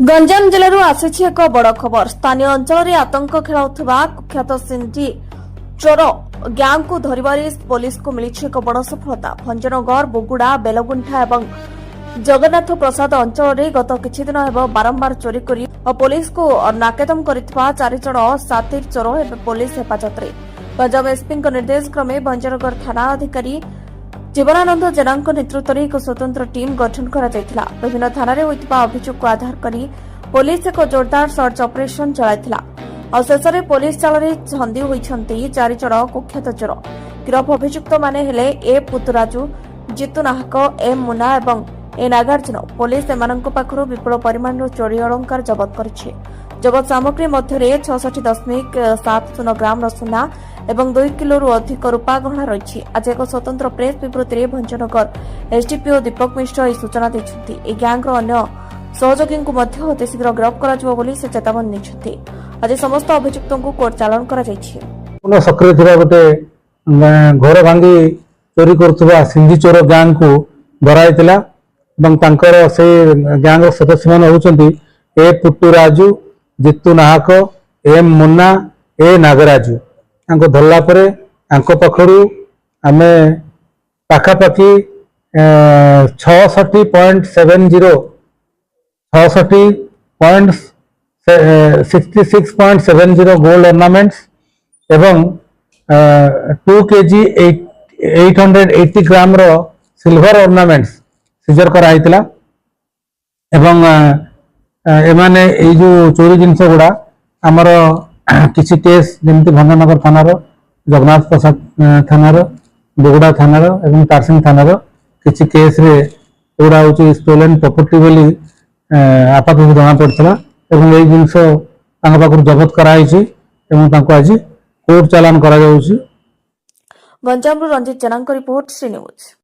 गंजाम जिलूर आसी एक बड़ खबर। स्थानीय अंचल में आतंक खेलाउथिबा कुख्यात सिंधी चोर ग्यांग को धरिबारे पुलिस को मिली एक बड़ सफलता। भंजनगर, बोगुड़ा, बेलगुंठा और जगन्नाथ प्रसाद अंचल में गत किछि दिन हेब बारंबार चोरी करी और पुलिस को नाकेदम करिथिबा 4 जण सातिर चोर एवं पुलिस हेफाजत रे। गंजाम एसपी निर्देश क्रमे भंजनगर थाना अधिकारी जीवनानंद जेना नेतृत्व में एक स्वतंत्र टीम गठन करा जायथिला। विभिन्न थाना रे होइतिबा अभियोग को आधार करी पुलिस एक जोरदार सर्च ऑपरेशन चलाइथिला और शेष में पुलिस जाल छंदी होइछंती 4 जण कुख्यात चोर। गिरफ अभियुक्त माने हेले ए पुतुराजू, जितु नाहक, एम मुना एवं ए नागार्जुन। पुलिस एमानंक पाखरु विपुल परिमाण चोरी अलंकार जबत करिछि। जबत सामग्री मध्य 66.70 ग्राम सुना एवं 2 किलो अधिक रूपा गहना रही। आज एक स्वतंत्र प्रेस विवृत्ति में भंजनगर एसडीपीओ दीपक मिश्र यह सूचना देते। यह ग्यांग अन्य सहयोगी को अति शीघ्र गिरफ्त कर चेतावनी देते। आज समस्त अभियुक्तों को कोर्ट चालान कर सक्रिय गोटे घर भांगी चोरी कर सिंधी चोर ग्यांग को धराइला। से ग्यांग सदस्य मान होती ए पुट्टुराजू, जितु नाहक, एम मुन्ना, ए नागराजू। धरला पाखु आम पाखापाखि 66.70 गोल्ड ऑर्नामेंट्स एवं 2 kg 880 ग्राम रो सिल्वर ऑर्नामेंट्स सीजर कराइतिला। एवं एमाने ए जो चोरी जिनस गुड़ा आमर किसी केस जमी भंजनगर थानार, जगन्नाथ प्रसाद थानार, बोगुड़ा थानार एवं तारसिंग थानार किसी केस रे एगुड़ा हूँ स्टोलेन प्रॉपर्टी बोली आपात जना पड़ा एवं यही जिनस पाखु जबत कराई आज कोर्ट चालान करा। गंजाम रंजित जेना रिपोर्ट, श्री न्यूज।